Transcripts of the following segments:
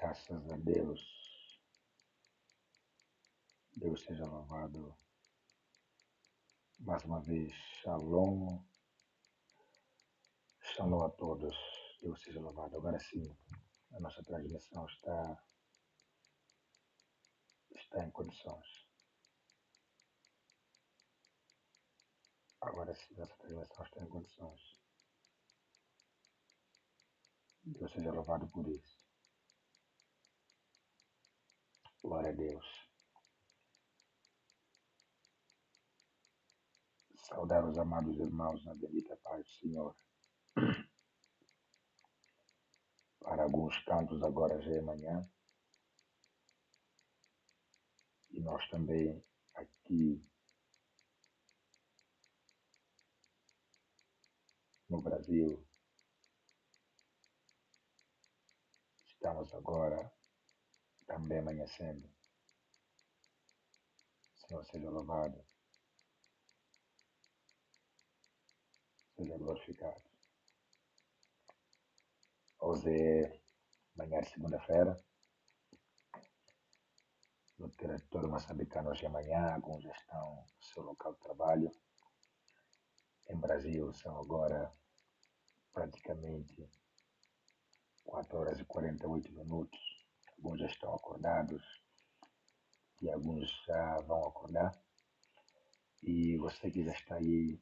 Graças a Deus. Deus seja louvado. Mais uma vez, shalom. Shalom a todos. Deus seja louvado. Agora sim, a nossa transmissão está em condições. Agora sim, a nossa transmissão está em condições. Deus seja louvado por isso. Glória a Deus. Saudar os amados irmãos na bendita paz do Senhor. Para alguns cantos agora já é manhã. E nós também aqui no Brasil estamos agora também amanhecendo. Senhor seja louvado, seja glorificado. Hoje é manhã de segunda-feira, no território moçambicano hoje é manhã, alguns já estão no seu local de trabalho. Em Brasil são agora praticamente 4 horas e 48 minutos. Alguns já estão acordados e alguns já vão acordar. E você que já está aí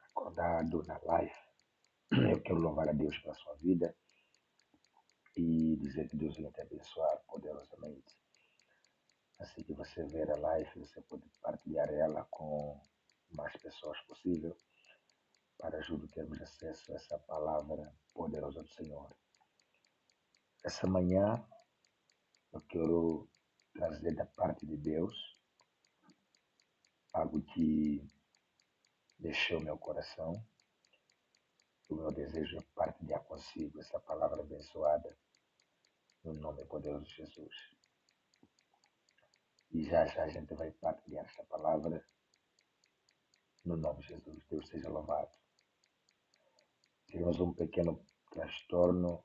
acordado na live, eu quero louvar a Deus pela sua vida e dizer que Deus vai te abençoar poderosamente. Assim que você ver a live, você pode partilhar ela com mais pessoas possível, para junto termos acesso a essa palavra poderosa do Senhor. Essa manhã eu quero trazer da parte de Deus algo que deixou meu coração. O meu desejo é partilhar consigo essa palavra abençoada no nome poderoso de Jesus. E já já a gente vai partilhar esta palavra no nome de Jesus. Deus seja louvado. Tivemos um pequeno transtorno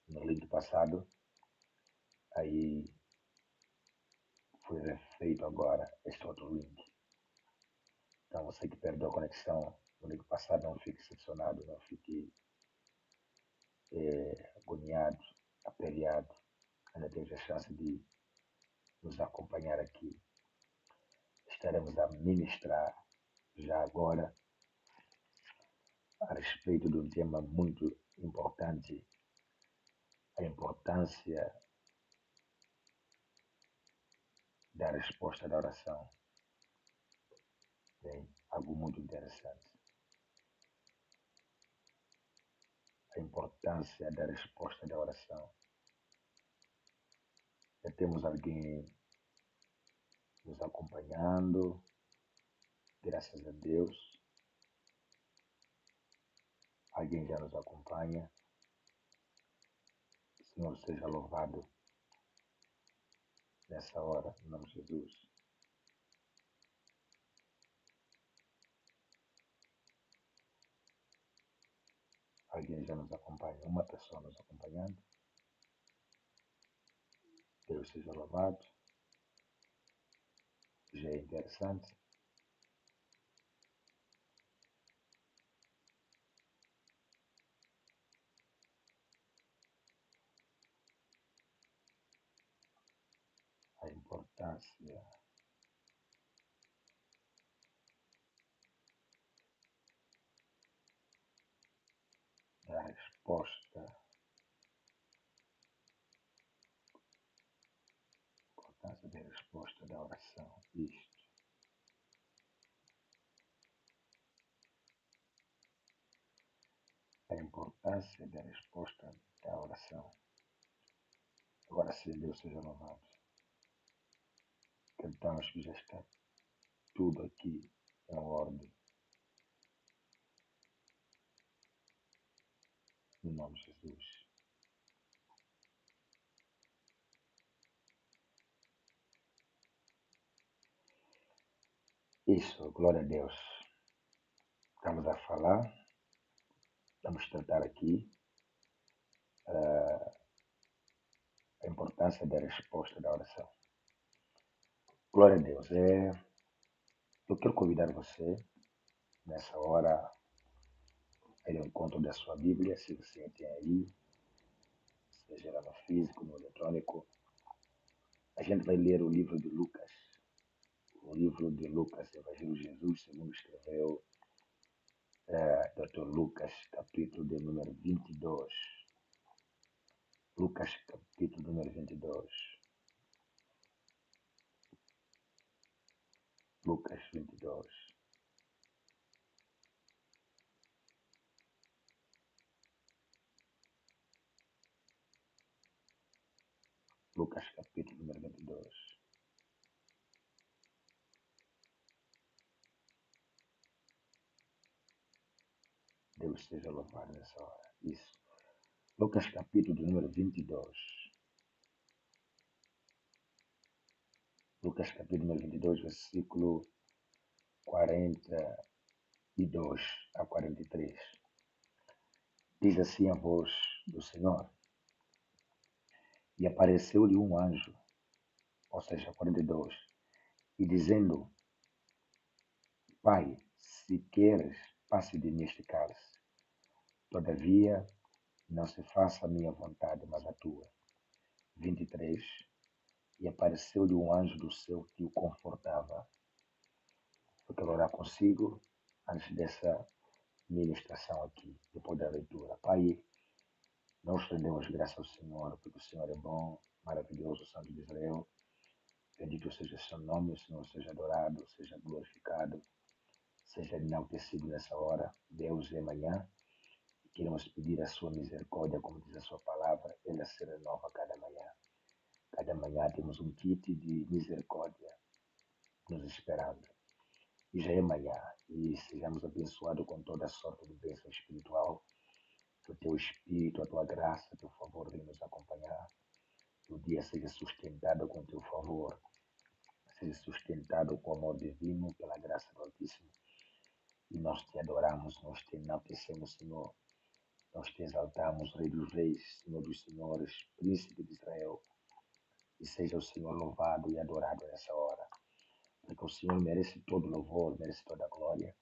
no link passado, aí foi refeito agora este outro link. Então você que perdeu a conexão no link passado, não fique decepcionado, não fique agoniado, aperreado. Ainda tens a chance de nos acompanhar aqui. Estaremos a ministrar já agora a respeito de um tema muito importante, a importância da resposta da oração. Bem, algo muito interessante. A importância da resposta da oração. Já temos alguém nos acompanhando, graças a Deus. Alguém já nos acompanha. O Senhor seja louvado nessa hora, em nome de Jesus. Alguém já nos acompanha, uma pessoa nos acompanhando. Deus seja louvado. Já é interessante. A importância da resposta, da oração. Isto. A importância da resposta da oração. Agora sim, Deus seja louvado. Cantamos que já está tudo aqui em ordem. Em nome de Jesus. Isso, glória a Deus. Estamos a falar, vamos tratar aqui a importância da resposta da oração. Glória a Deus. Eu quero convidar você, nessa hora, a ir ao encontro da sua Bíblia, se você tem aí, seja lá no físico, no eletrônico. A gente vai ler o livro de Lucas. O livro de Lucas, Evangelho de Jesus, segundo escreveu Dr. Lucas, capítulo de número 22. Lucas, capítulo número 22. Lucas 22. Lucas, capítulo número 22. Deus seja louvado nessa hora. Isso. Lucas, capítulo número 22. Lucas, capítulo número 22, versículo 42 a 43. Diz assim a voz do Senhor: E apareceu-lhe um anjo, ou seja, 42, e dizendo: Pai, se queres, passe de mim este cálice. Todavia, não se faça a minha vontade, mas a tua. 23. E apareceu-lhe um anjo do céu que o confortava. Eu quero orar consigo antes dessa ministração aqui, depois da leitura. Pai, nós rendemos graças ao Senhor, porque o Senhor é bom, maravilhoso, Santo de Israel. Bendito seja o seu nome, o Senhor seja adorado, seja glorificado, seja enaltecido nessa hora. Deus é manhã e queremos pedir a sua misericórdia, como diz a sua palavra, ela se renova cada manhã. Cada manhã temos um kit de misericórdia nos esperando. E já é manhã, e sejamos abençoados com toda a sorte de bênção espiritual. Que o teu Espírito, a tua graça, o teu favor venha nos acompanhar. Que o dia seja sustentado com o teu favor, seja sustentado com o amor divino, pela graça do Altíssimo. E nós te adoramos, nós te enaltecemos, Senhor. Nós te exaltamos, Rei dos Reis, Senhor dos Senhores, Príncipe de Israel. E seja o Senhor louvado e adorado nessa hora. Porque o Senhor merece todo louvor, merece toda glória.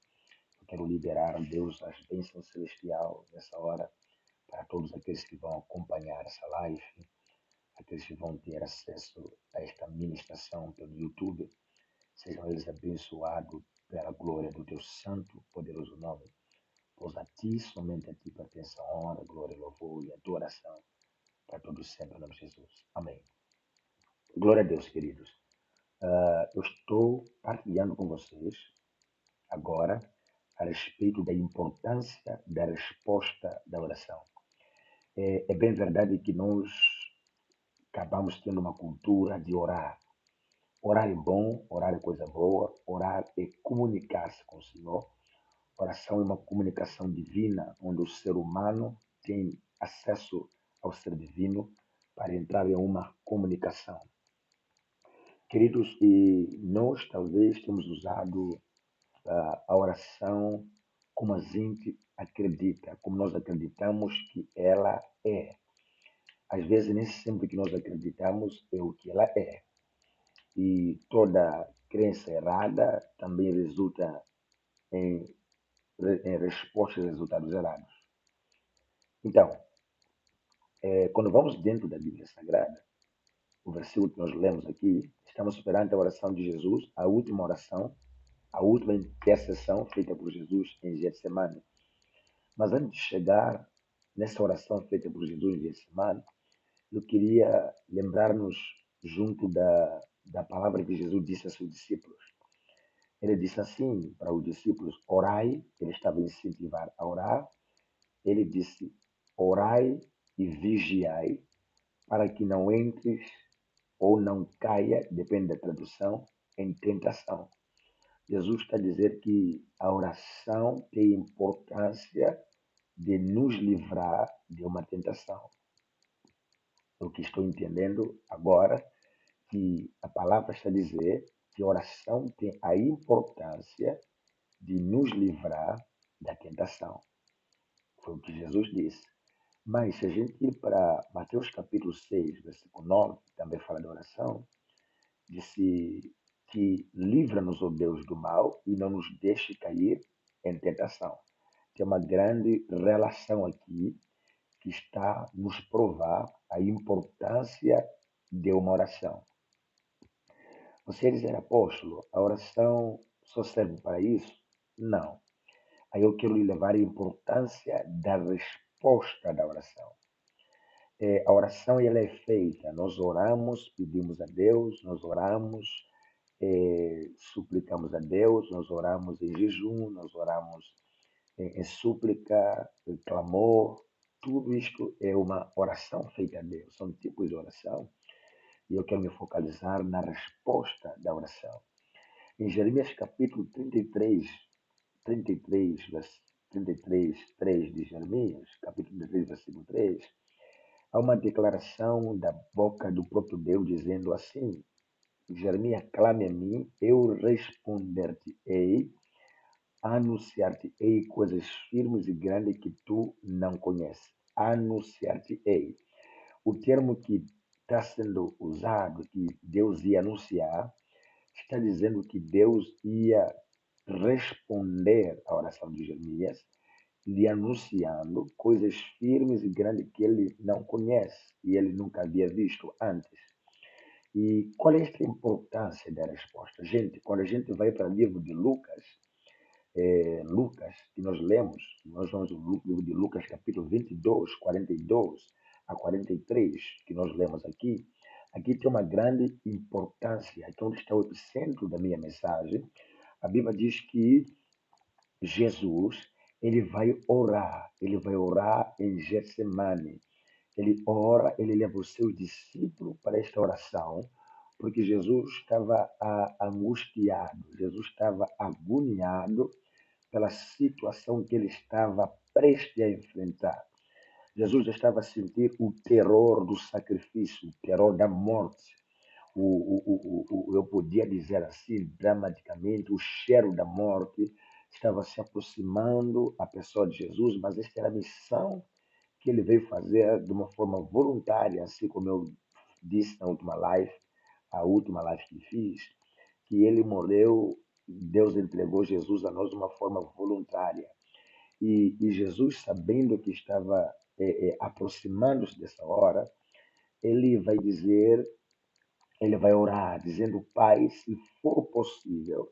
Eu quero liberar, Deus, as bênçãos celestiais nessa hora para todos aqueles que vão acompanhar essa live, aqueles que vão ter acesso a esta ministração pelo YouTube. Sejam eles abençoados pela glória do teu santo, poderoso nome. Pois a ti, somente a ti pertence a honra, glória, louvor e adoração para todos sempre, em nome de Jesus. Amém. Glória a Deus, queridos. Eu estou partilhando com vocês agora a respeito da importância da resposta da oração. É bem verdade que nós acabamos tendo uma cultura de orar. Orar é bom, orar é coisa boa, orar é comunicar-se com o Senhor. Oração é uma comunicação divina, onde o ser humano tem acesso ao ser divino para entrar em uma comunicação. Queridos, e nós talvez temos usado a oração como a gente acredita, como nós acreditamos que ela é. Às vezes, nem sempre que nós acreditamos é o que ela é. E toda crença errada também resulta em, em respostas e resultados errados. Então, quando vamos dentro da Bíblia Sagrada, o versículo que nós lemos aqui, estamos perante a oração de Jesus, a última oração, a última intercessão feita por Jesus em Getsemane. Mas antes de chegar nessa oração feita por Jesus em Getsemane, eu queria lembrar-nos junto da palavra que Jesus disse a seus discípulos. Ele disse assim para os discípulos: orai, ele estava a incentivar a orar. Ele disse: orai e vigiai, para que não entres ou não caia, depende da tradução, em tentação. Jesus está a dizer que a oração tem importância de nos livrar de uma tentação. O que estou entendendo agora, que a palavra está a dizer que a oração tem a importância de nos livrar da tentação. Foi o que Jesus disse. Mas se a gente ir para Mateus capítulo 6, versículo 9, que também fala da oração, disse que livra-nos, ó Deus, do mal e não nos deixe cair em tentação. Tem uma grande relação aqui que está nos provar a importância de uma oração. Você dizer, apóstolo, a oração só serve para isso? Não. Aí eu quero lhe levar a importância da resposta da oração. A oração ela é feita, nós oramos, pedimos a Deus, nós oramos, suplicamos a Deus, nós oramos em jejum, nós oramos em súplica, em clamor, tudo isto é uma oração feita a Deus, são tipos de oração, e eu quero me focalizar na resposta da oração. Em Jeremias capítulo 33, 33, 3 de Jeremias, capítulo 33, versículo 3, há uma declaração da boca do próprio Deus dizendo assim: Jeremias, clame a mim, eu responder-te-ei, anunciar-te-ei coisas firmes e grandes que tu não conheces. Anunciar-te-ei. O termo que está sendo usado, que Deus ia anunciar, está dizendo que Deus ia responder à oração de Jeremias, lhe anunciando coisas firmes e grandes que ele não conhece e ele nunca havia visto antes. E qual é a importância da resposta? Gente, quando a gente vai para o livro de Lucas, que nós vamos no livro de Lucas, capítulo 22, 42 a 43, que nós lemos aqui, aqui tem uma grande importância, aqui é onde está o epicentro da minha mensagem. A Bíblia diz que Jesus, ele vai orar em Getsemane. Ele ora, ele leva os seus discípulos para esta oração, porque Jesus estava angustiado, Jesus estava agoniado pela situação que ele estava prestes a enfrentar. Jesus já estava a sentir o terror do sacrifício, o terror da morte. Eu podia dizer assim, dramaticamente, o cheiro da morte estava se aproximando à pessoa de Jesus, mas esta era a missão que ele veio fazer de uma forma voluntária, assim como eu disse na última live, a última live que fiz, que ele morreu, Deus entregou Jesus a nós de uma forma voluntária. E Jesus, sabendo que estava aproximando-se dessa hora, ele vai dizer, ele vai orar, dizendo: Pai, se for possível,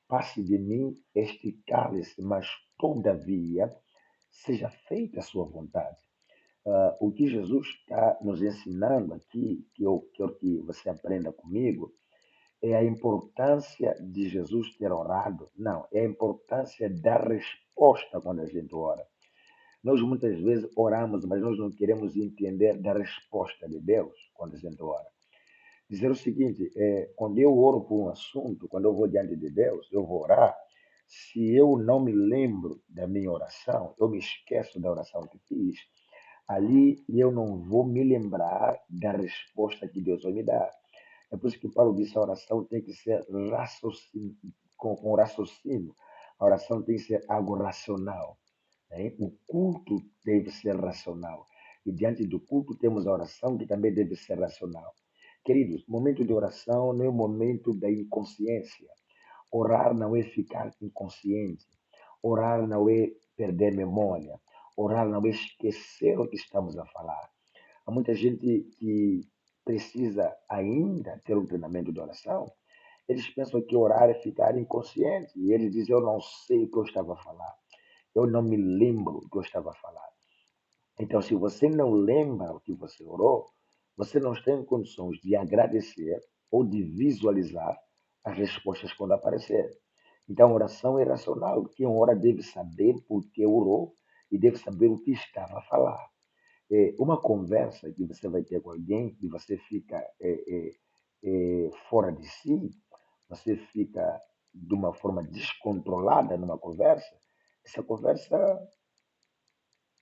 passe de mim este cálice, mas todavia seja feita a sua vontade. O que Jesus está nos ensinando aqui, que eu quero que você aprenda comigo, é a importância de Jesus ter orado. Não, é a importância da resposta quando a gente ora. Nós muitas vezes oramos, mas nós não queremos entender da resposta de Deus quando a gente ora. Dizer o seguinte, quando eu oro por um assunto, quando eu vou diante de Deus, eu vou orar, se eu não me lembro da minha oração, eu me esqueço da oração que fiz, ali eu não vou me lembrar da resposta que Deus vai me dar. É por isso que Paulo disse: a oração tem que ser raciocínio, com raciocínio. A oração tem que ser algo racional. Né? O culto deve ser racional. E diante do culto temos a oração que também deve ser racional. Queridos, momento de oração não é o momento da inconsciência. Orar não é ficar inconsciente. Orar não é perder memória. Orar não é esquecer o que estamos a falar. Há muita gente que precisa ainda ter um treinamento de oração. Eles pensam que orar é ficar inconsciente. E eles dizem: Eu não sei o que eu estava a falar. Eu não me lembro do que eu estava a falar. Então, se você não lembra o que você orou, você não está em condições de agradecer ou de visualizar as respostas quando aparecerem. Então, a oração é racional. Quem ora deve saber por que orou e deve saber o que estava a falar. Uma conversa que você vai ter com alguém e você fica fora de si, você fica de uma forma descontrolada numa conversa, essa conversa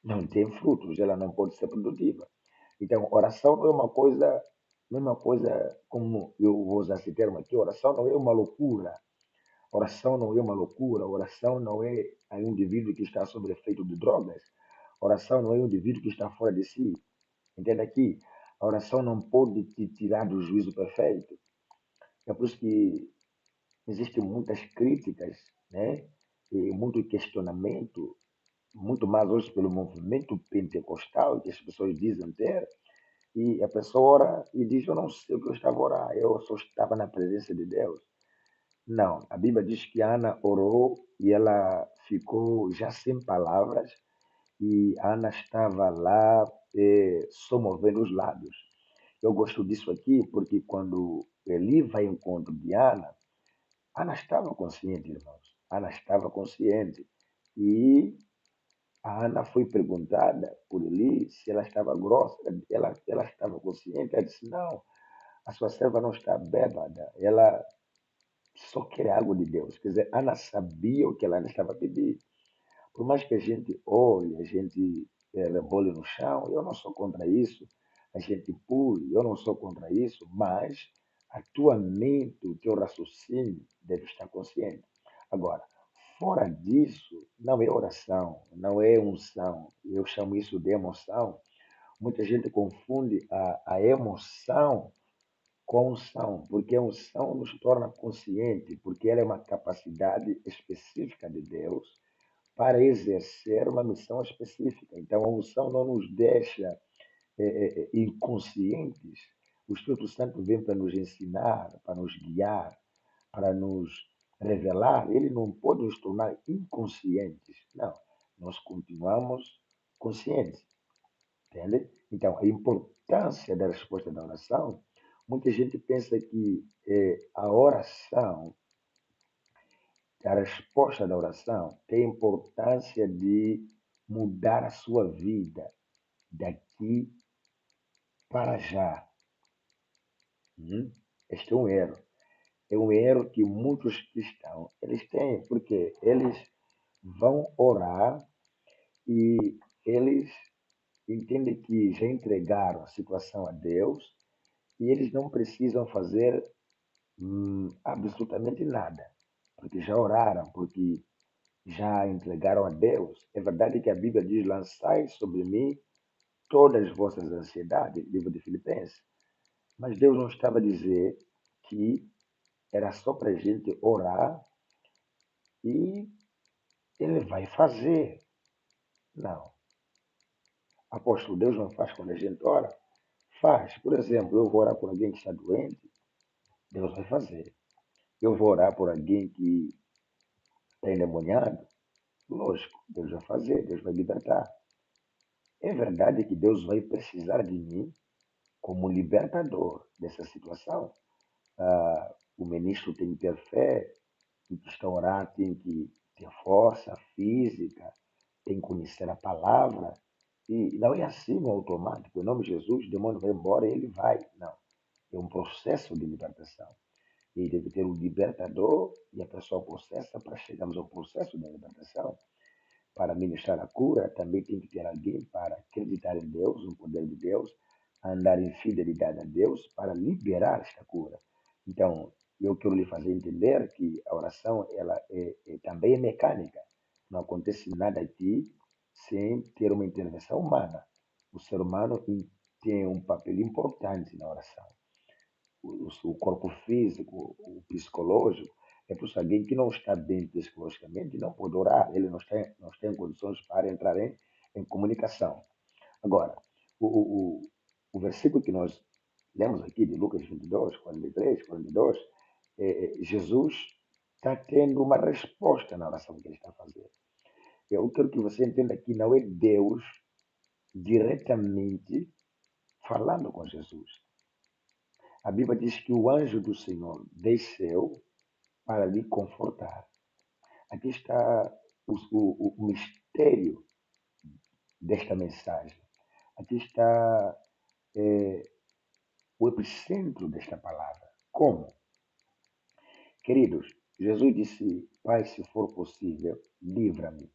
não tem frutos, ela não pode ser produtiva. Então, oração não é uma coisa, não é uma coisa como eu vou usar esse termo aqui, oração não é uma loucura. Oração não é uma loucura, oração não é um indivíduo que está sob efeito de drogas. A oração não é um indivíduo que está fora de si. Entende aqui? A oração não pode te tirar do juízo perfeito. É por isso que existem muitas críticas, né? E muito questionamento, muito mais hoje pelo movimento pentecostal, que as pessoas dizem ter, e a pessoa ora e diz: Eu não sei o que eu estava a orar, eu só estava na presença de Deus. Não, a Bíblia diz que Ana orou e ela ficou já sem palavras, e Ana estava lá só movendo os lábios. Eu gosto disso aqui porque quando Eli vai ao encontro de Ana, Ana estava consciente, irmãos. Ana estava consciente. E a Ana foi perguntada por Eli se ela estava grossa. Ela estava consciente. Ela disse: Não, a sua serva não está bêbada. Ela só quer algo de Deus. Quer dizer, Ana sabia o que ela estava pedindo. Por mais que a gente olhe, a gente rebole no chão, eu não sou contra isso. A gente pule, eu não sou contra isso, mas a tua mente, o teu raciocínio deve estar consciente. Agora, fora disso, não é oração, não é unção. Eu chamo isso de emoção. Muita gente confunde a emoção com unção, porque a unção nos torna consciente, porque ela é uma capacidade específica de Deus para exercer uma missão específica. Então, a unção não nos deixa inconscientes. O Espírito Santo vem para nos ensinar, para nos guiar, para nos revelar. Ele não pode nos tornar inconscientes. Não, nós continuamos conscientes. Entende? Então, a importância da resposta da oração, muita gente pensa que a oração, a resposta da oração tem importância de mudar a sua vida daqui para já. Este é um erro. É um erro que muitos cristãos eles têm, porque eles vão orar e eles entendem que já entregaram a situação a Deus e eles não precisam fazer absolutamente nada, porque já oraram, porque já entregaram a Deus. É verdade que a Bíblia diz: lançai sobre mim todas as vossas ansiedades, livro de Filipenses. Mas Deus não estava a dizer que era só para a gente orar e Ele vai fazer. Não. Apóstolo, Deus não faz quando a gente ora? Faz. Por exemplo, eu vou orar por alguém que está doente, Deus vai fazer. Eu vou orar por alguém que está endemoniado, lógico, Deus vai fazer, Deus vai libertar. É verdade que Deus vai precisar de mim como libertador dessa situação. O ministro tem que ter fé, o que está a orar tem que ter força física, tem que conhecer a palavra. E não é assim no automático. Em nome de Jesus, o demônio vai embora e ele vai. Não. É um processo de libertação. E deve ter um libertador e a pessoa processa para chegarmos ao processo da libertação. Para ministrar a cura, também tem que ter alguém para acreditar em Deus, no poder de Deus, andar em fidelidade a Deus para liberar esta cura. Então, eu quero lhe fazer entender que a oração ela também é mecânica. Não acontece nada aqui sem ter uma intervenção humana. O ser humano tem um papel importante na oração. O corpo físico, o psicológico, é por isso alguém que não está bem psicologicamente não pode orar, ele não está em condições para entrar em comunicação. Agora, o, o, o, o versículo que nós lemos aqui de Lucas 22, 43, 42, Jesus está tendo uma resposta na oração que ele está fazendo. Eu quero que você entenda que não é Deus diretamente falando com Jesus. A Bíblia diz que o anjo do Senhor desceu para lhe confortar. Aqui está o mistério desta mensagem. Aqui está o epicentro desta palavra. Como? Queridos, Jesus disse: Pai, se for possível, livra-me.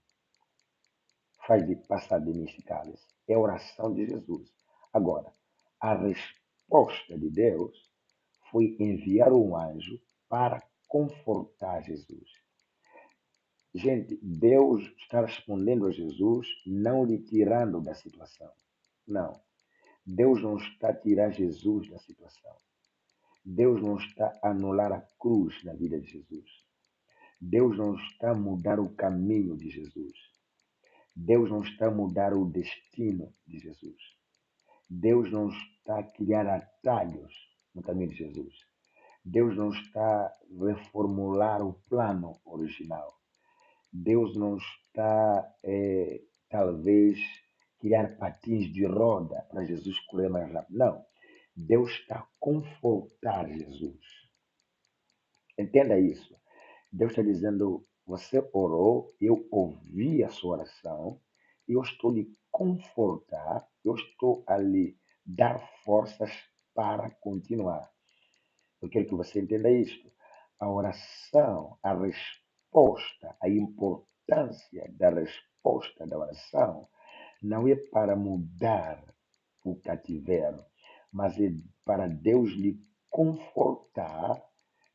Faz de passar de mim este cálice. É a oração de Jesus. Agora, a resposta de Deus foi enviar um anjo para confortar Jesus. Gente, Deus está respondendo a Jesus, não lhe tirando da situação. Não. Deus não está a tirar Jesus da situação. Deus não está a anular a cruz na vida de Jesus. Deus não está a mudar o caminho de Jesus. Deus não está a mudar o destino de Jesus. Deus não está a criar atalhos no caminho de Jesus. Deus não está a reformular o plano original. Deus não está, talvez, criar patins de roda para Jesus correr mais rápido. Não. Deus está a confortar Jesus. Entenda isso. Deus está dizendo: você orou, eu ouvi a sua oração, eu estou lhe confortar, eu estou a lhe dar forças para continuar. Eu quero que você entenda isto. A oração, a resposta, a importância da resposta da oração não é para mudar o cativeiro, mas é para Deus lhe confortar,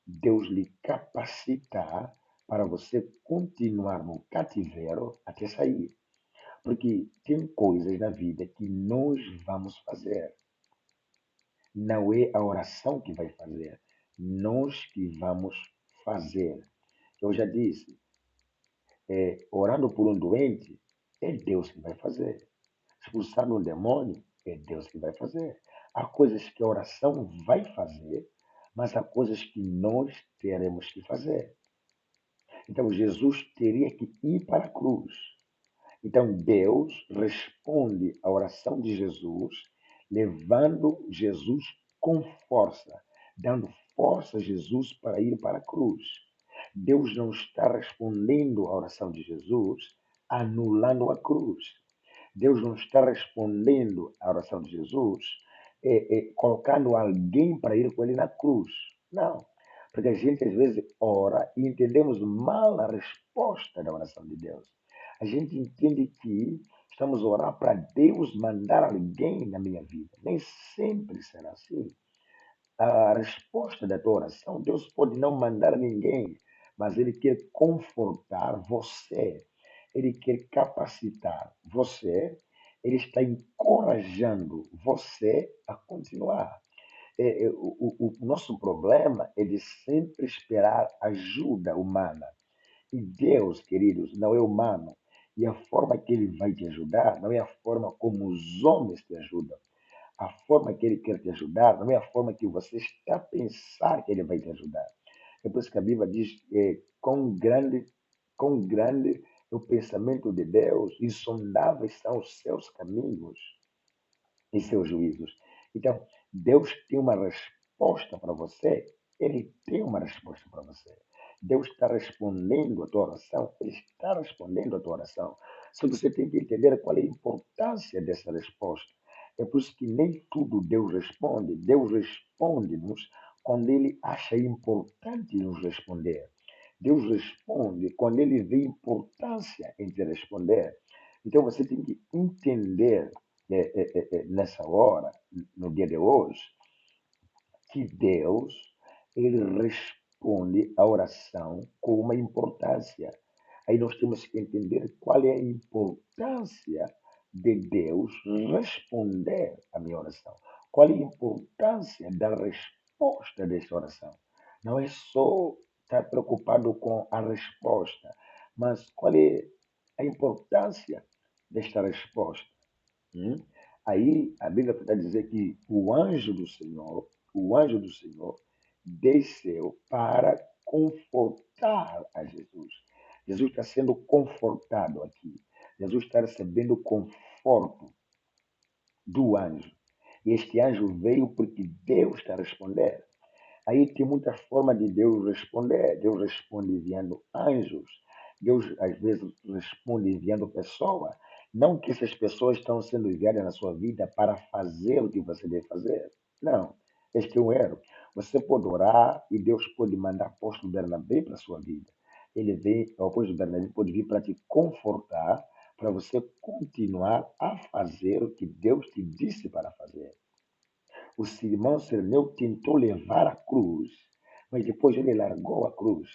Deus lhe capacitar para você continuar no cativeiro até sair. Porque tem coisas na vida que nós vamos fazer. Não é a oração que vai fazer, nós que vamos fazer. Eu já disse, orando por um doente, é Deus que vai fazer. Expulsando um demônio, é Deus que vai fazer. Há coisas que a oração vai fazer, mas há coisas que nós teremos que fazer. Então, Jesus teria que ir para a cruz. Então, Deus responde à oração de Jesus, levando Jesus com força, dando força a Jesus para ir para a cruz. Deus não está respondendo à oração de Jesus, anulando a cruz. Deus não está respondendo à oração de Jesus, colocando alguém para ir com ele na cruz. Não. Porque a gente às vezes ora e entendemos mal a resposta da oração de Deus. A gente entende que estamos a orar para Deus mandar alguém na minha vida. Nem sempre será assim. A resposta da tua oração, Deus pode não mandar ninguém, mas Ele quer confortar você. Ele quer capacitar você. Ele está encorajando você a continuar. O nosso problema é de sempre esperar ajuda humana. E Deus, queridos, não é humano. E a forma que Ele vai te ajudar não é a forma como os homens te ajudam. A forma que Ele quer te ajudar não é a forma que você está a pensar que Ele vai te ajudar. É por isso que a Bíblia diz quão grande é o pensamento de Deus, insondáveis são os seus caminhos e seus juízos. Então, Deus tem uma resposta para você, Ele tem uma resposta para você. Deus está respondendo a tua oração, Ele está respondendo a tua oração. Só que você tem que entender qual é a importância dessa resposta. É por isso que nem tudo Deus responde. Deus responde-nos quando Ele acha importante nos responder. Deus responde quando Ele vê importância em te responder. Então você tem que entender nessa hora, no dia de hoje, que Deus ele responde à oração com uma importância. Aí nós temos que entender qual é a importância de Deus responder à minha oração. Qual é a importância da resposta dessa oração? Não é só estar preocupado com a resposta, mas qual é a importância desta resposta? Hum? Aí a Bíblia está dizer que o anjo do Senhor desceu para confortar a Jesus. Jesus está sendo confortado aqui. Jesus está recebendo conforto do anjo. E este anjo veio porque Deus está respondendo. Aí tem muitas formas de Deus responder. Deus responde enviando anjos. Deus, às vezes, responde enviando pessoas. Não que essas pessoas estão sendo enviadas na sua vida para fazer o que você deve fazer. Não. Este é um erro. Você pode orar e Deus pode mandar o apóstolo Bernabé para a sua vida. Ele vem, o apóstolo Bernabé pode vir para te confortar, para você continuar a fazer o que Deus te disse para fazer. O Simão Sirineu tentou levar a cruz, mas depois ele largou a cruz.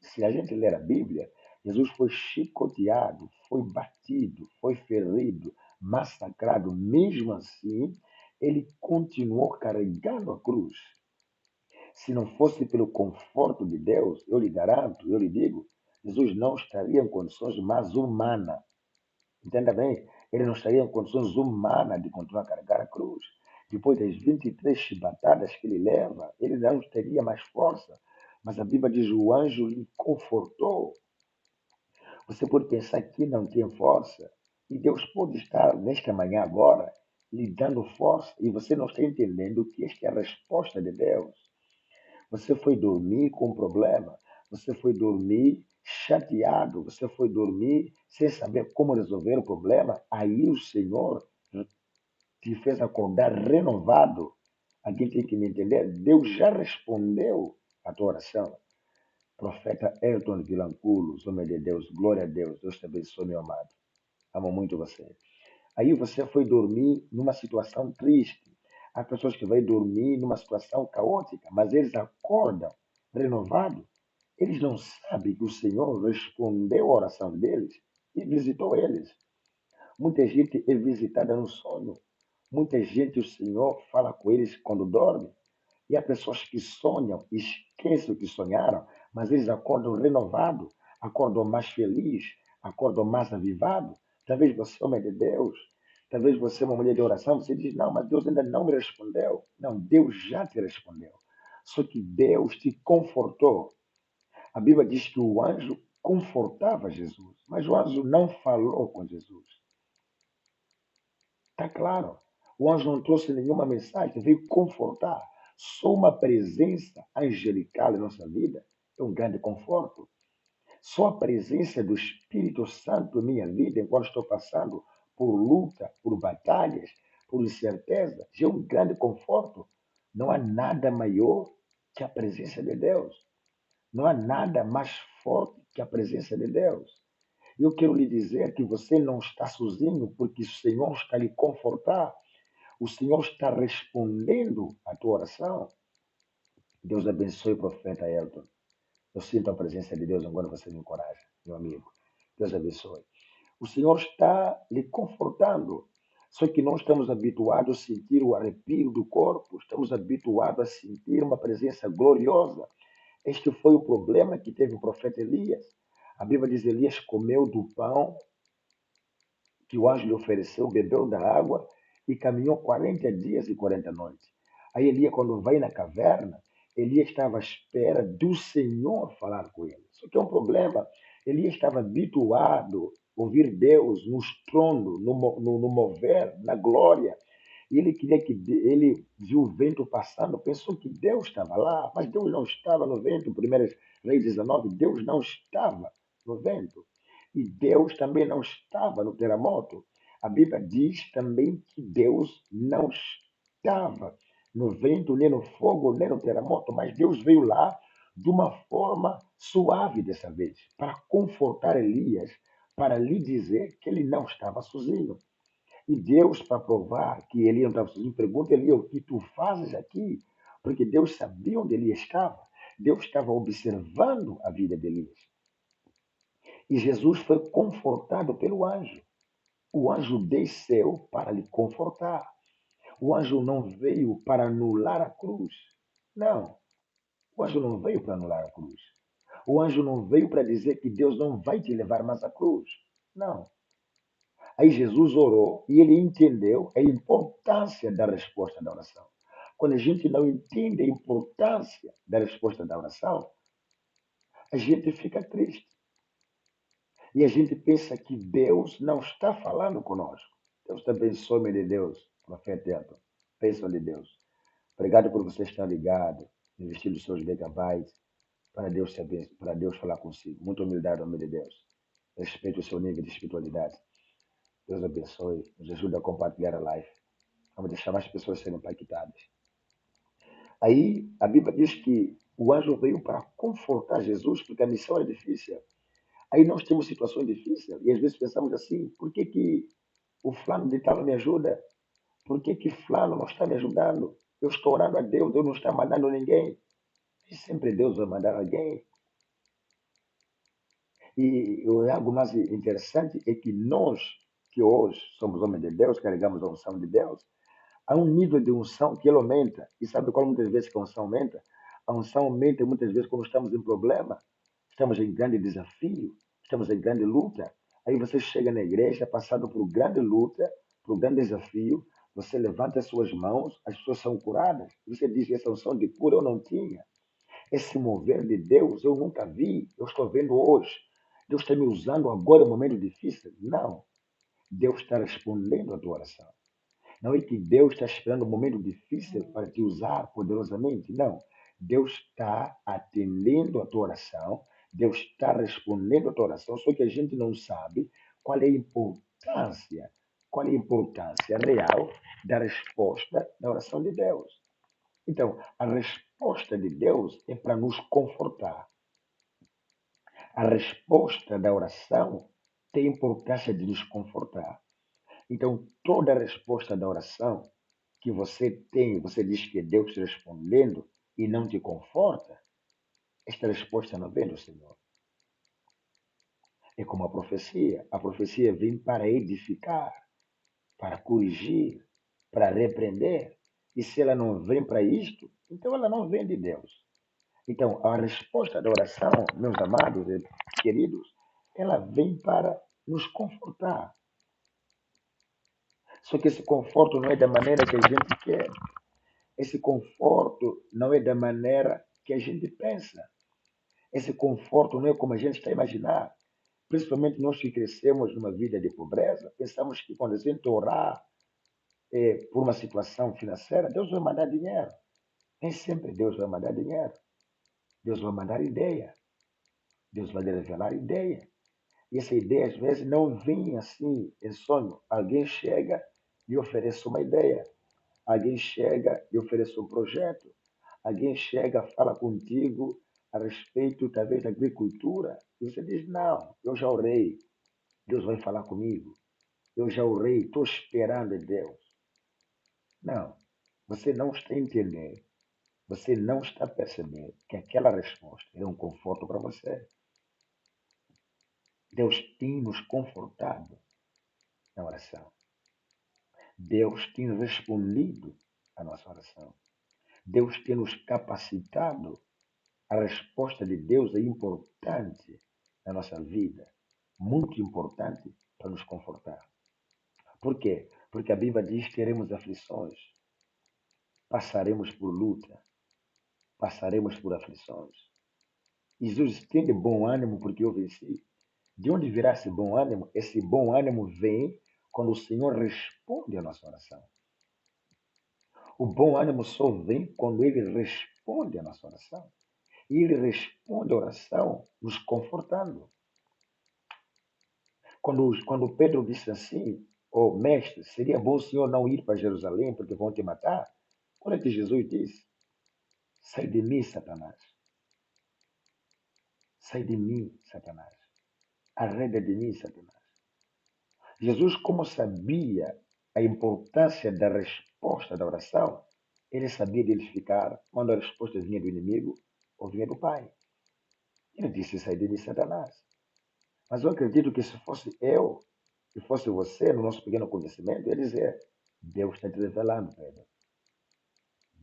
Se a gente ler a Bíblia, Jesus foi chicoteado, foi batido, foi ferido, massacrado. Mesmo assim, ele continuou carregando a cruz. Se não fosse pelo conforto de Deus, eu lhe garanto, eu lhe digo, Jesus não estaria em condições mais humanas. Entenda bem, ele não estaria em condições humanas de continuar a carregar a cruz. Depois das 23 chibatadas que ele leva, ele não teria mais força. Mas a Bíblia diz: o anjo lhe confortou. Você pode pensar que não tem força, e Deus pode estar, nesta manhã agora, lhe dando força, e você não está entendendo que esta é a resposta de Deus. Você foi dormir com um problema, você foi dormir chateado, você foi dormir sem saber como resolver o problema, aí o Senhor te fez acordar renovado. Alguém tem que me entender. Deus já respondeu a tua oração. Profeta Elton Vilanculos, homem de Deus, glória a Deus. Deus te abençoe, meu amado. Amo muito você. Aí você foi dormir numa situação triste. Há pessoas que vão dormir numa situação caótica, mas eles acordam renovados. Eles não sabem que o Senhor respondeu a oração deles e visitou eles. Muita gente é visitada no sonho. Muita gente, o Senhor fala com eles quando dorme. E há pessoas que sonham, esquecem o que sonharam, mas eles acordam renovados, acordam mais felizes, acordam mais avivados. Talvez você é homem de Deus, talvez você é uma mulher de oração, você diz, não, mas Deus ainda não me respondeu. Não, Deus já te respondeu. Só que Deus te confortou. A Bíblia diz que o anjo confortava Jesus, mas o anjo não falou com Jesus. Está claro. O anjo não trouxe nenhuma mensagem, veio confortar. Só uma presença angelical em nossa vida é um grande conforto. Só a presença do Espírito Santo em minha vida, enquanto estou passando por luta, por batalhas, por incerteza, já é um grande conforto. Não há nada maior que a presença de Deus. Não há nada mais forte que a presença de Deus. Eu quero lhe dizer que você não está sozinho, porque o Senhor está lhe confortar. O Senhor está respondendo à tua oração. Deus abençoe o profeta Elton. Eu sinto a presença de Deus agora você me encoraja, meu amigo. Deus abençoe. O Senhor está lhe confortando. Só que nós estamos habituados a sentir o arrepio do corpo, estamos habituados a sentir uma presença gloriosa. Este foi o problema que teve o profeta Elias. A Bíblia diz: Elias comeu do pão que o anjo lhe ofereceu, bebeu da água e caminhou 40 dias e 40 noites. Aí Elias, quando vai na caverna, Elias estava à espera do Senhor falar com ele. Só que é um problema. Elias estava habituado a ouvir Deus no estrondo, no mover, na glória. E ele queria que ele viu o vento passando, pensou que Deus estava lá, mas Deus não estava no vento. 1 Reis 19, Deus não estava no vento. E Deus também não estava no terremoto. A Bíblia diz também que Deus não estava no vento, nem no fogo, nem no terremoto, mas Deus veio lá de uma forma suave dessa vez, para confortar Elias, para lhe dizer que ele não estava sozinho. E Deus, para provar que Elias não estava sozinho, pergunta a Elias: o que tu fazes aqui? Porque Deus sabia onde Elias estava. Deus estava observando a vida de Elias. E Jesus foi confortado pelo anjo. O anjo desceu para lhe confortar. O anjo não veio para anular a cruz. Não. O anjo não veio para anular a cruz. O anjo não veio para dizer que Deus não vai te levar mais à cruz. Não. Aí Jesus orou e ele entendeu a importância da resposta da oração. Quando a gente não entende a importância da resposta da oração, a gente fica triste. E a gente pensa que Deus não está falando conosco. Deus te abençoe, meu de Deus, profeta Elton. Bênção de Deus. Obrigado por você estar ligado, investir os seus megabytes para Deus te abençoe, para Deus falar consigo. Muita humildade, homem de Deus. Respeite o seu nível de espiritualidade. Deus abençoe. Nos ajude a compartilhar a live. Vamos deixar mais pessoas serem impactadas. Aí a Bíblia diz que o anjo veio para confortar Jesus, porque a missão era difícil. Aí nós temos situações difíceis e às vezes pensamos assim: por que o fulano de tal não me ajuda? Por que fulano não está me ajudando? Eu estou orando a Deus, Deus não está mandando ninguém. E sempre Deus vai mandar alguém. E algo mais interessante é que nós, que hoje somos homens de Deus, carregamos a unção de Deus, há um nível de unção que ele aumenta. E sabe qual muitas vezes que a unção aumenta? A unção aumenta muitas vezes quando estamos em problema, estamos em grande desafio, estamos em grande luta. Aí você chega na igreja, passado por grande luta, por grande desafio, você levanta as suas mãos, as pessoas são curadas. Você diz que essa unção de cura eu não tinha. Esse mover de Deus eu nunca vi, eu estou vendo hoje. Deus está me usando agora em um momento difícil. Não, Deus está respondendo a tua oração. Não é que Deus está esperando um momento difícil para te usar poderosamente. Não. Deus está atendendo a tua oração. Deus está respondendo a tua oração. Só que a gente não sabe qual é a importância, qual é a importância real da resposta da oração de Deus. Então, a resposta de Deus é para nos confortar. A resposta da oração tem importância de nos confortar. Então, toda a resposta da oração que você tem, você diz que é Deus te respondendo e não te conforta, esta resposta não vem do Senhor. É como a profecia. A profecia vem para edificar, para corrigir, para repreender. E se ela não vem para isto, então ela não vem de Deus. Então, a resposta da oração, meus amados e queridos, ela vem para nos confortar. Só que esse conforto não é da maneira que a gente quer. Esse conforto não é da maneira que a gente pensa. Esse conforto não é como a gente está a imaginar. Principalmente nós que crescemos numa vida de pobreza, pensamos que quando a gente orar por uma situação financeira, Deus vai mandar dinheiro. Nem sempre Deus vai mandar dinheiro. Deus vai mandar ideia. Deus vai revelar ideia. E essa ideia, às vezes, não vem assim em sonho. Alguém chega e oferece uma ideia. Alguém chega e oferece um projeto. Alguém chega, fala contigo a respeito, talvez, da agricultura. E você diz, não, eu já orei. Deus vai falar comigo. Eu já orei, estou esperando em Deus. Não, você não está entendendo. Você não está percebendo que aquela resposta é um conforto para você. Deus tem nos confortado na oração. Deus tem respondido à nossa oração. Deus tem nos capacitado. A resposta de Deus é importante na nossa vida, muito importante para nos confortar. Por quê? Porque a Bíblia diz que teremos aflições, passaremos por luta, passaremos por aflições. Jesus tem de bom ânimo porque eu venci. De onde virá esse bom ânimo? Esse bom ânimo vem quando o Senhor responde à nossa oração. O bom ânimo só vem quando Ele responde à nossa oração. E Ele responde a oração nos confortando. Quando Pedro disse assim, oh, mestre, seria bom o Senhor não ir para Jerusalém porque vão te matar? Olha que Jesus disse, sai de mim, Satanás. Sai de mim, Satanás. Arreda de mim, Satanás. Jesus, como sabia a importância da resposta da oração, ele sabia identificar quando a resposta vinha do inimigo ou vinha do Pai. Ele disse, sai de mim, Satanás. Mas eu acredito que se fosse eu, se fosse você, no nosso pequeno conhecimento, ia dizer, Deus está te revelando, Pedro.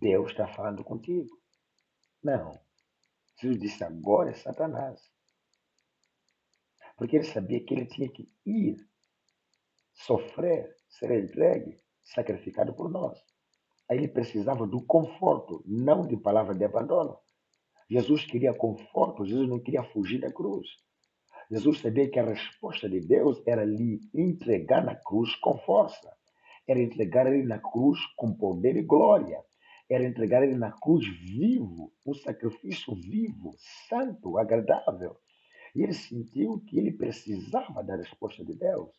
Deus está falando contigo. Não. Jesus disse, agora é Satanás. Porque ele sabia que ele tinha que ir, sofrer, ser entregue, sacrificado por nós. Aí ele precisava do conforto, não de palavra de abandono. Jesus queria conforto, Jesus não queria fugir da cruz. Jesus sabia que a resposta de Deus era lhe entregar na cruz com força. Era entregar ele na cruz com poder e glória. Era entregar ele na cruz vivo, um sacrifício vivo, santo, agradável. E ele sentiu que ele precisava da resposta de Deus.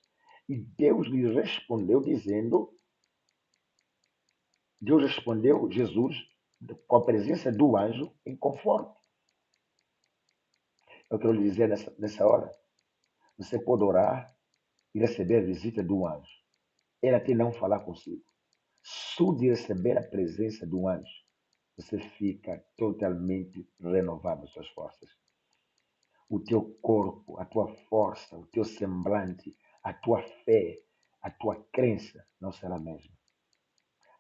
E Deus respondeu Jesus com a presença do anjo em conforto. Eu quero lhe dizer nessa hora, você pode orar e receber a visita do anjo. Ele até não falar consigo. Só de receber a presença do anjo, você fica totalmente renovado as suas forças. o teu corpo, a tua força, o teu semblante, a tua fé, a tua crença não será a mesma.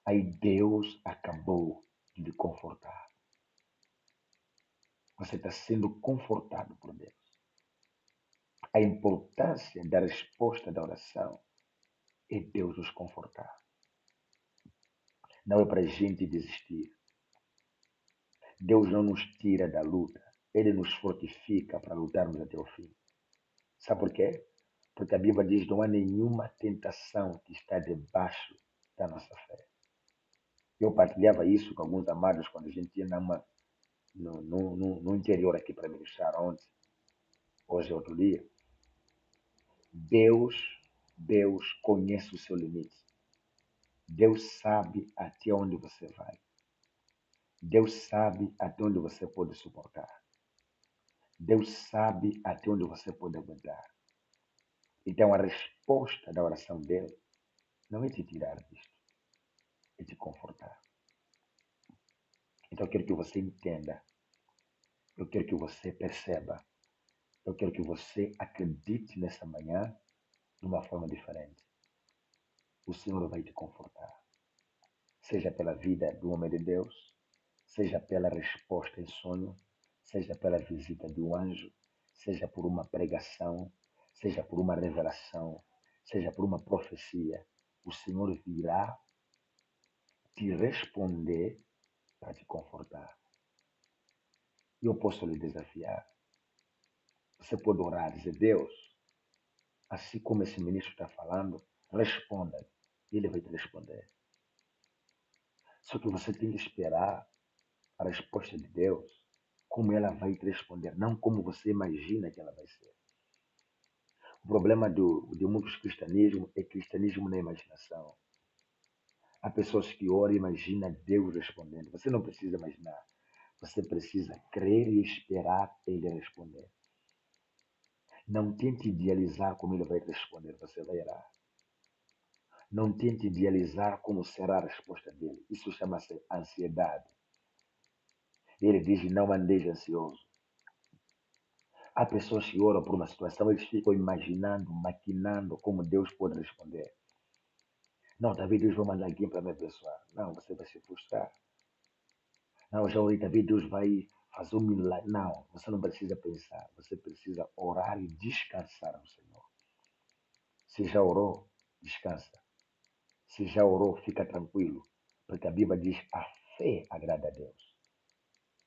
Aí Deus acabou de lhe confortar. Você está sendo confortado por Deus. A importância da resposta da oração é Deus nos confortar. Não é para a gente desistir. Deus não nos tira da luta. Ele nos fortifica para lutarmos até o fim. Sabe por quê? Porque a Bíblia diz que não há nenhuma tentação que está debaixo da nossa fé. Eu partilhava isso com alguns amados quando a gente ia no interior aqui para ministrar ontem. Hoje é outro dia. Deus, Deus conhece o seu limite. Deus sabe até onde você vai. Deus sabe até onde você pode suportar. Deus sabe até onde você pode aguentar. Então a resposta da oração dele não é te tirar disto, é te confortar. Então eu quero que você entenda, eu quero que você perceba, eu quero que você acredite nessa manhã de uma forma diferente. O Senhor vai te confortar, seja pela vida do homem de Deus, seja pela resposta em sonho, seja pela visita de um anjo, seja por uma pregação, seja por uma revelação, seja por uma profecia. O Senhor virá te responder para te confortar. Eu posso lhe desafiar. Você pode orar e dizer, Deus, assim como esse ministro está falando, responda. Ele vai te responder. Só que você tem que esperar a resposta de Deus, como ela vai te responder, não como você imagina que ela vai ser. O problema de muitos cristianismos é cristianismo na imaginação. Há pessoas que oram e imaginam Deus respondendo. Você não precisa imaginar. Você precisa crer e esperar Ele responder. Não tente idealizar como Ele vai responder. Você vai errar. Não tente idealizar como será a resposta dele. Isso chama-se ansiedade. Ele diz, não andeis ansioso. Há pessoas que oram por uma situação, eles ficam imaginando, maquinando como Deus pode responder. Não, talvez Deus vai mandar alguém para me abençoar. Não, você vai se frustrar. Não, já orei, talvez Deus vai fazer um milagre. Não, você não precisa pensar. Você precisa orar e descansar no Senhor. Se já orou, descansa. Se já orou, fica tranquilo. Porque a Bíblia diz, a fé agrada a Deus.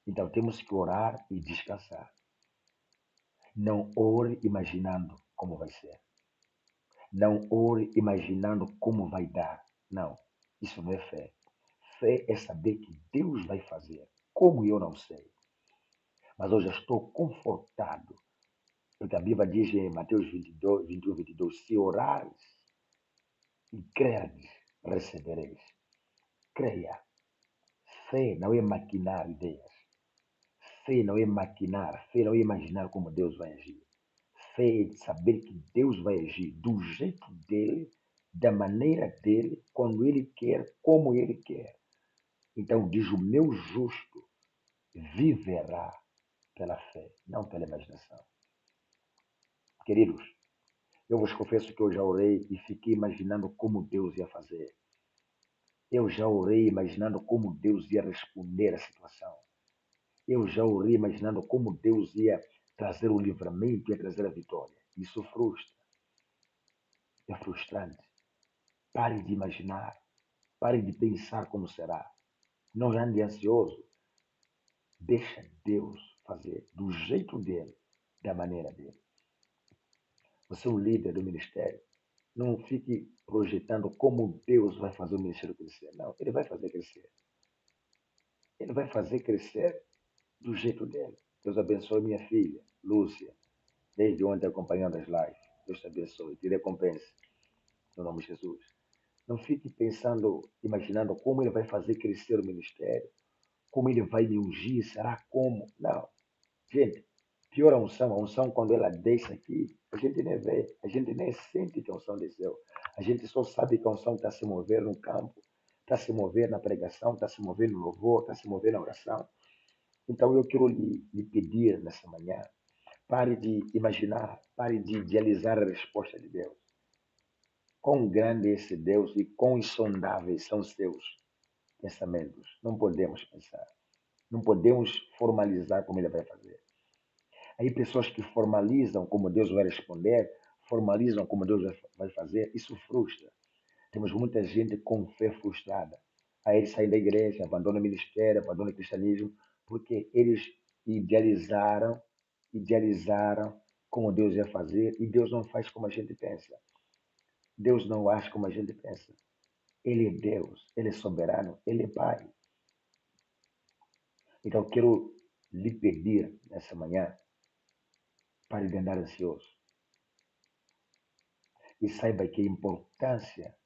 Então temos que orar e descansar. Não ore imaginando como vai ser. Não ore imaginando como vai dar. Não, isso não é fé. Fé é saber que Deus vai fazer. Como eu não sei. Mas eu já estou confortado. Porque a Bíblia diz em Mateus 22, 21, 22, se orares e creres, recebereis. Creia. Fé não é maquinar ideias. Fé não é maquinar. Fé não é imaginar como Deus vai agir. Fé é de saber que Deus vai agir do jeito dele, da maneira dele, quando ele quer, como ele quer. Então diz o meu justo viverá pela fé, não pela imaginação. Queridos, eu vos confesso que eu já orei e fiquei imaginando como Deus ia fazer. Eu já orei imaginando como Deus ia responder à situação. Eu já orei imaginando como Deus ia trazer o livramento, ia trazer a vitória. Isso frustra. É frustrante. Pare de imaginar. Pare de pensar como será. Não ande ansioso. Deixa Deus fazer do jeito dele, da maneira dele. Você é um líder do ministério. Não fique projetando como Deus vai fazer o ministério crescer. Não, ele vai fazer crescer. Ele vai fazer crescer do jeito dele. Deus abençoe minha filha, Lúcia, desde ontem acompanhando as lives. Deus te abençoe, te recompense, no nome de Jesus. Não fique pensando, imaginando como ele vai fazer crescer o ministério, como ele vai me ungir, será como? Não. Gente, pior a unção quando ela desce aqui, a gente nem vê, a gente nem sente que a unção desceu. A gente só sabe que a unção está se mover no campo, está se mover na pregação, está se mover no louvor, está se mover na oração. Então eu quero lhe pedir nessa manhã, Pare de imaginar, pare de idealizar a resposta de Deus. Quão grande é esse Deus e quão insondáveis são os seus pensamentos. Não podemos pensar. Não podemos formalizar como ele vai fazer. Aí pessoas que formalizam como Deus vai responder, formalizam como Deus vai fazer, isso frustra. Temos muita gente com fé frustrada. Aí eles saem da igreja, abandonam o ministério, abandonam o cristianismo, porque eles idealizaram, idealizaram como Deus ia fazer e Deus não faz como a gente pensa. Deus não age como a gente pensa. Ele é Deus, Ele é soberano, Ele é Pai. Então eu quero lhe pedir nessa manhã, pare de andar ansioso e saiba que a importância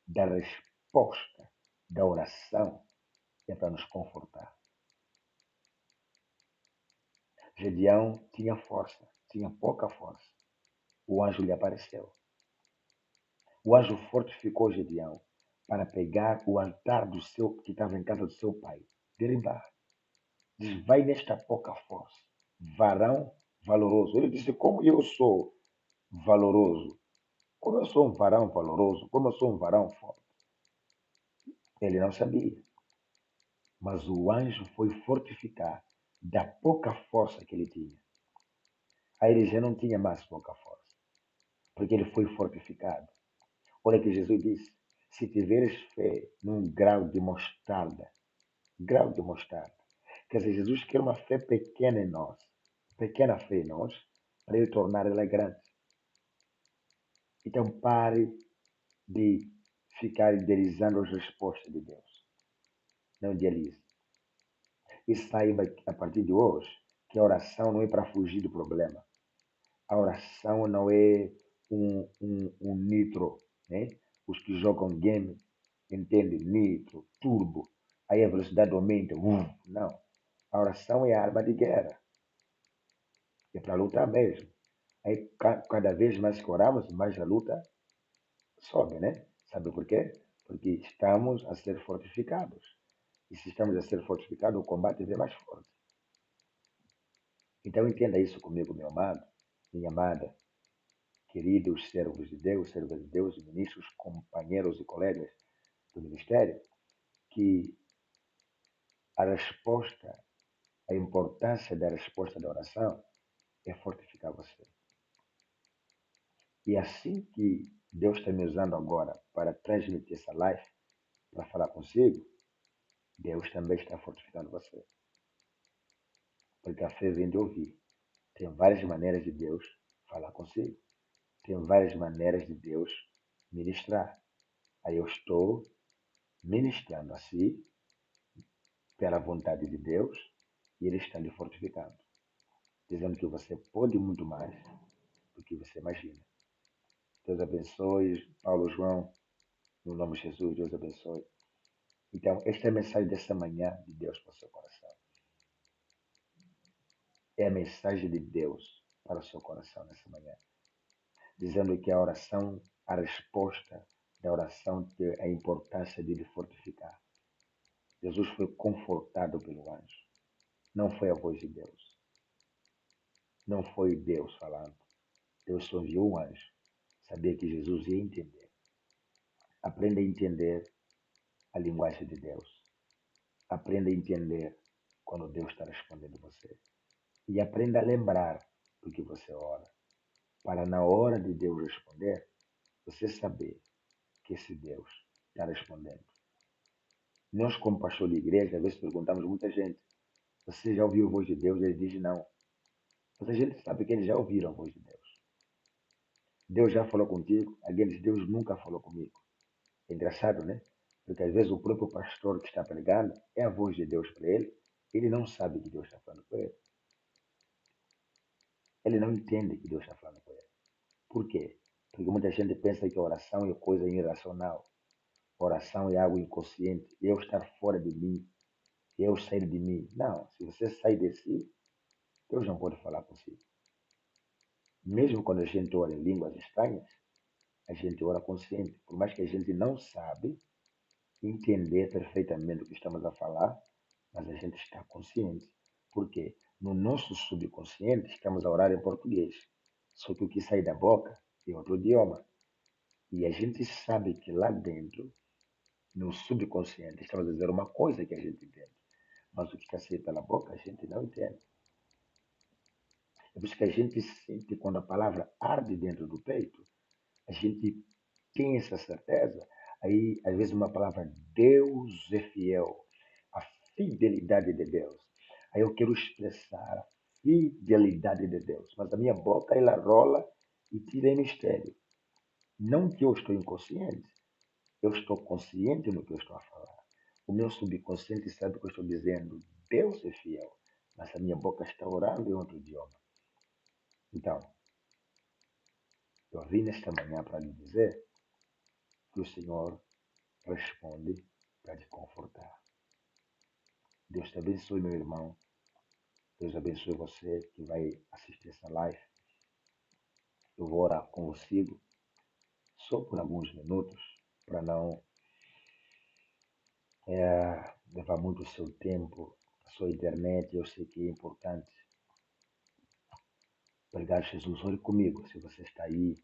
da resposta da oração é para nos confortar. Gedeão tinha força, tinha pouca força. O anjo lhe apareceu. O anjo fortificou Gedeão para pegar o altar do seu que estava em casa do seu pai, derribar. Diz, vai nesta pouca força, varão valoroso. Ele disse, como eu sou valoroso? Como eu sou um varão valoroso? Como eu sou um varão forte? Ele não sabia. Mas o anjo foi fortificar da pouca força que ele tinha. Aí ele já não tinha mais pouca força, porque ele foi fortificado. Olha que Jesus disse, se tiveres fé num grau de mostarda. Quer dizer, Jesus quer uma fé pequena em nós, pequena fé em nós, para ele tornar ela grande. Então pare de ficar idealizando as respostas de Deus. Não idealize. E saiba a partir de hoje que a oração não é para fugir do problema. A oração não é um nitro, né? Os que jogam game entendem nitro, turbo. Aí a velocidade aumenta. Não. A oração é a arma de guerra. É para lutar mesmo. Aí cada vez mais que oramos, mais a luta sobe, né? Sabe por quê? Porque estamos a ser fortificados. E se estamos a ser fortificados, o combate vem mais forte. Então entenda isso comigo, meu amado, minha amada, queridos servos de Deus, ministros, companheiros e colegas do ministério, que a resposta, a importância da resposta da oração é fortificar você. E assim que Deus está me usando agora para transmitir essa live, para falar consigo, Deus também está fortificando você. Porque a fé vem de ouvir. Tem várias maneiras de Deus falar consigo. Tem várias maneiras de Deus ministrar. Aí eu estou ministrando assim, pela vontade de Deus, e Ele está lhe fortificando. Dizendo que você pode muito mais do que você imagina. Deus abençoe, Paulo João, no nome de Jesus, Deus abençoe. Então, esta é a mensagem desta manhã de Deus para o seu coração. É a mensagem de Deus para o seu coração nessa manhã. Dizendo que a oração, a resposta da oração tem a importância de lhe fortificar. Jesus foi confortado pelo anjo. Não foi a voz de Deus. Não foi Deus falando. Deus só enviou um anjo. Sabia que Jesus ia entender. Aprenda a entender a linguagem de Deus. Aprenda a entender quando Deus está respondendo você. E aprenda a lembrar do que você ora. Para na hora de Deus responder, você saber que esse Deus está respondendo. Nós, como pastor de igreja, às vezes perguntamos a muita gente: você já ouviu a voz de Deus? Ele diz não. Mas a gente sabe que eles já ouviram a voz de Deus. Deus já falou contigo, alguém diz: Deus nunca falou comigo. É engraçado, né? Porque às vezes o próprio pastor que está pregando é a voz de Deus para ele, ele não sabe que Deus está falando com ele. Ele não entende que Deus está falando com ele. Por quê? Porque muita gente pensa que a oração é coisa irracional. A oração é algo inconsciente. Eu estar fora de mim, eu sair de mim. Não, se você sai de si, Deus não pode falar consigo. Mesmo quando a gente ora em línguas estranhas, a gente ora consciente. Por mais que a gente não sabe entender perfeitamente o que estamos a falar, mas a gente está consciente. Por quê? No nosso subconsciente, estamos a orar em português. Só que o que sai da boca é outro idioma. E a gente sabe que lá dentro, no subconsciente, estamos a dizer uma coisa que a gente entende. Mas o que está saindo pela boca, a gente não entende. É por isso que a gente sente quando a palavra arde dentro do peito, a gente tem essa certeza. Aí, às vezes, uma palavra, Deus é fiel, a fidelidade de Deus. Aí eu quero expressar a fidelidade de Deus, mas a minha boca, ela rola e tira em mistério. Não que eu estou inconsciente, eu estou consciente no que eu estou a falar. O meu subconsciente sabe que eu estou dizendo, Deus é fiel, mas a minha boca está orando em outro idioma. Então, eu vim nesta manhã para lhe dizer que o Senhor responde para te confortar. Deus te abençoe, meu irmão. Deus abençoe você que vai assistir essa live. Eu vou orar com você só por alguns minutos, para não levar muito o seu tempo, a sua internet. Eu sei que é importante. Obrigado, Jesus. Ore comigo, se você está aí.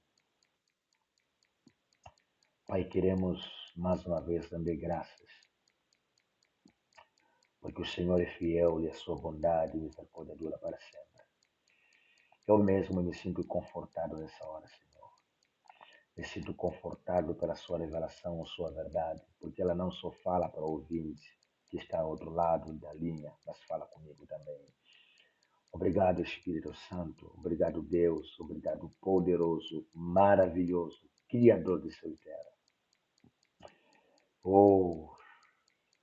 Pai, queremos mais uma vez render graças, porque o Senhor é fiel e a sua bondade e misericórdia dura para sempre. Eu mesmo me sinto confortado nessa hora, Senhor. Me sinto confortado pela sua revelação, sua verdade, porque ela não só fala para o ouvinte que está ao outro lado da linha, mas fala comigo também. Obrigado, Espírito Santo. Obrigado, Deus. Obrigado, poderoso, maravilhoso, Criador de céu e terra. Oh,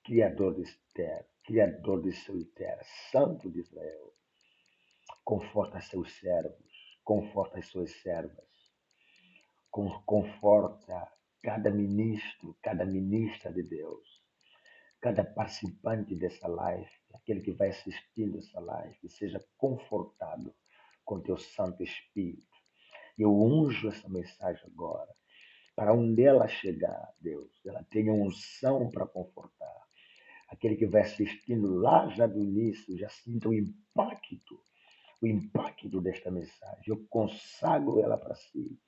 Criador de terra, Criador de céu e terra, Santo de Israel. Conforta seus servos, conforta as suas servas. Conforta cada ministro, cada ministra de Deus, cada participante dessa live, aquele que vai assistindo essa live, que seja confortado com teu Santo Espírito. Eu unjo essa mensagem agora, para onde ela chegar, Deus, ela tenha unção para confortar. Aquele que vai assistindo lá já do início, já sinta o impacto desta mensagem. Eu consagro ela para si.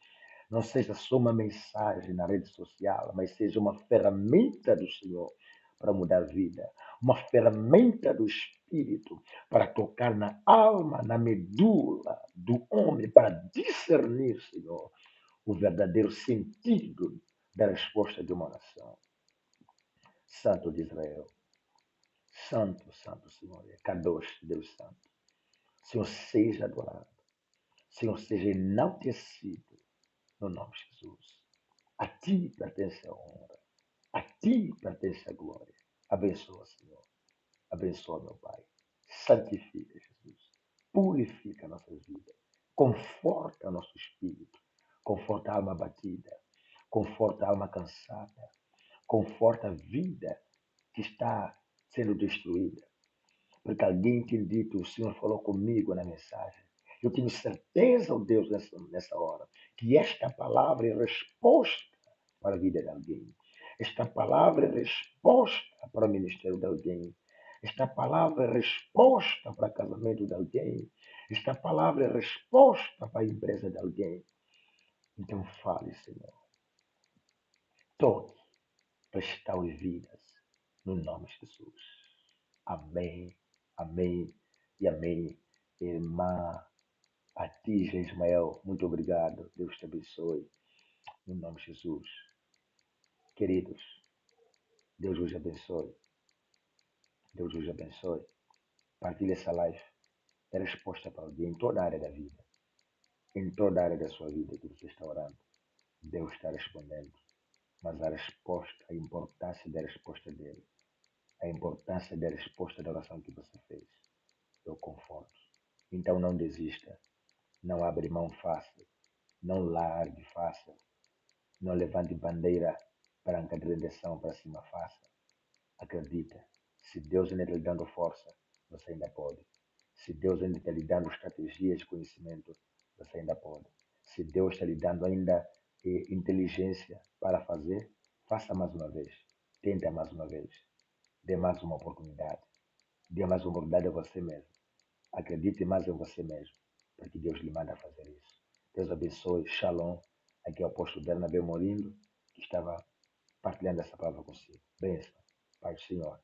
Não seja só uma mensagem na rede social, mas seja uma ferramenta do Senhor para mudar a vida. Uma ferramenta do Espírito para tocar na alma, na medula do homem, para discernir, Senhor, o verdadeiro sentido da resposta de uma oração. Santo de Israel. Santo, Santo Senhor. Kadosh, Deus Santo. Senhor, seja adorado. Senhor, seja enaltecido no nome de Jesus. A ti pertence a honra. A ti pertence a glória. Abençoa, Senhor. Abençoa, meu Pai. Santifica, Jesus. Purifica nossas vidas. Conforta nosso espírito. Conforta a alma batida. Conforta a alma cansada. Conforta a vida que está sendo destruída. Porque alguém tem dito, o Senhor falou comigo na mensagem. Eu tenho certeza, oh Deus, nessa hora, que esta palavra é resposta para a vida de alguém. Esta palavra é resposta para o ministério de alguém. Esta palavra é resposta para o casamento de alguém. Esta palavra é resposta para a empresa de alguém. Então fale, Senhor. Toque, restaure vidas, no nome de Jesus. Amém, amém e amém. Irmã Atija Ismael, muito obrigado. Deus te abençoe. No nome de Jesus. Queridos, Deus os abençoe. Deus os abençoe. Partilhe essa live. É resposta para alguém em toda a área da vida. Em toda a área da sua vida que você está orando. Deus está respondendo. Mas a resposta, a importância da resposta dele, a importância da resposta da oração que você fez, eu conforto. Então não desista. Não abre mão fácil. Não largue fácil. Não levante bandeira branca de rendição para cima fácil. Acredita. Se Deus ainda está lhe dando força, você ainda pode. Se Deus ainda está lhe dando estratégias de conhecimento, você ainda pode. Se Deus está lhe dando ainda inteligência para fazer, faça mais uma vez. Tenta mais uma vez. Dê mais uma oportunidade. Dê mais uma oportunidade a você mesmo. Acredite mais em você mesmo, porque Deus lhe manda fazer isso. Deus abençoe. Shalom. Aqui é o apóstolo Bernabé Morindo, que estava partilhando essa palavra consigo. Bênção. Pai do Senhor.